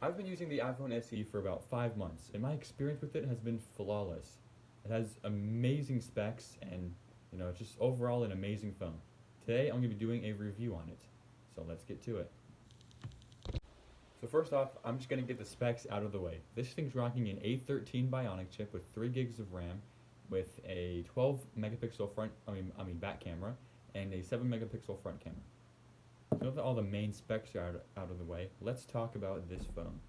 I've been using the iPhone SE for about 5 months, and my experience with it has been flawless. It has amazing specs and, just overall an amazing phone. Today I'm going to be doing a review on it, so let's get to it. So first off, I'm just going to get the specs out of the way. This thing's rocking an A13 Bionic chip with 3 gigs of RAM, with a 12 megapixel back camera, and a 7 megapixel front camera. So that all the main specs are out of the way, let's talk about this phone.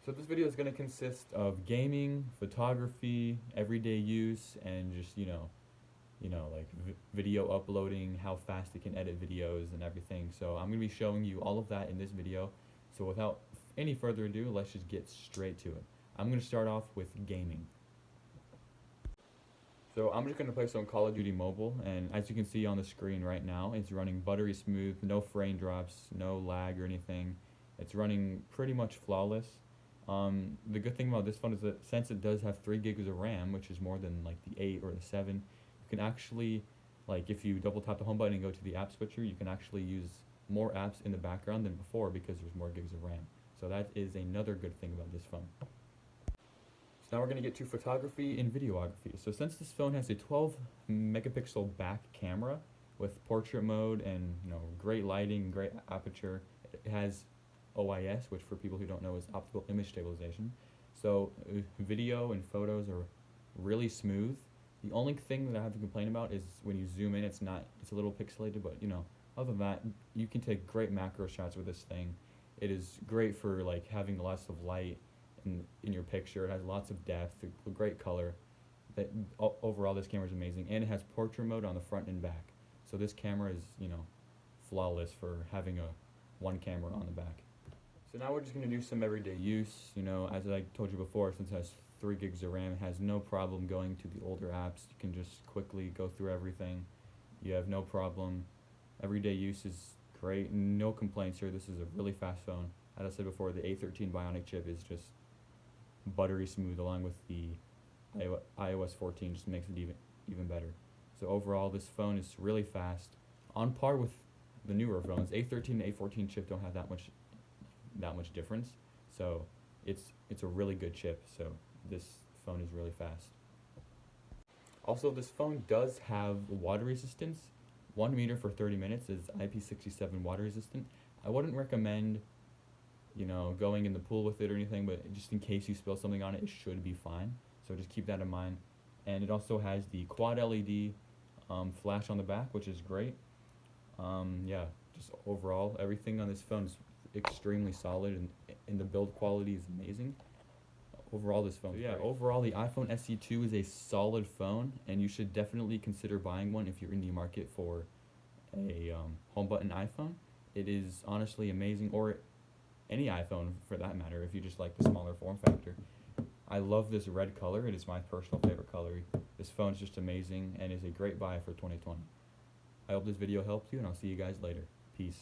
So this video is going to consist of gaming, photography, everyday use, and just like video uploading, how fast it can edit videos and everything. So I'm going to be showing you all of that in this video. So without any further ado, let's just get straight to it. I'm going to start off with gaming. So I'm just going to play some Call of Duty Mobile, and as you can see on the screen right now, it's running buttery smooth, no frame drops, no lag or anything. It's running pretty much flawless. The good thing about this phone is that since it does have 3 gigs of RAM, which is more than like the 8 or the 7, you can actually, like if you double tap the home button and go to the app switcher, you can actually use more apps in the background than before because there's more gigs of RAM. So that is another good thing about this phone. So now we're going to get to photography and videography. So since this phone has a 12 megapixel back camera with portrait mode and great lighting, great aperture, it has OIS, which for people who don't know is optical image stabilization. So video and photos are really smooth. The only thing that I have to complain about is when you zoom in, it's a little pixelated, but other than that, you can take great macro shots with this thing. It is great for like having lots of light in your picture. It has lots of depth, a great color. Overall, this camera is amazing, and it has portrait mode on the front and back. So this camera is flawless for having one camera on the back. So now we're just going to do some everyday use. As I told you before, since it has 3 gigs of RAM, it has no problem going to the older apps. You can just quickly go through everything. You have no problem. Everyday use is great. No complaints here. This is a really fast phone. As I said before, the A13 Bionic chip is just buttery smooth, along with the iOS 14 just makes it even better. So overall, this phone is really fast, on par with the newer phones. A13 and A14 chip don't have that much difference, so it's a really good chip. So this phone is really fast. Also, this phone does have water resistance. 1 meter for 30 minutes is IP67 water resistant. I wouldn't recommend going in the pool with it or anything, but just in case you spill something on it, it should be fine. So just keep that in mind. And it also has the quad LED flash on the back, which is great. Just overall, everything on this phone is extremely solid, and the build quality is amazing. Overall, this phone. So overall, the iPhone SE2 is a solid phone, and you should definitely consider buying one if you're in the market for a home button iPhone. It is honestly amazing, or any iPhone for that matter, if you just like the smaller form factor. I love this red color. It is my personal favorite color. This phone is just amazing and is a great buy for 2020. I hope this video helped you, and I'll see you guys later. Peace.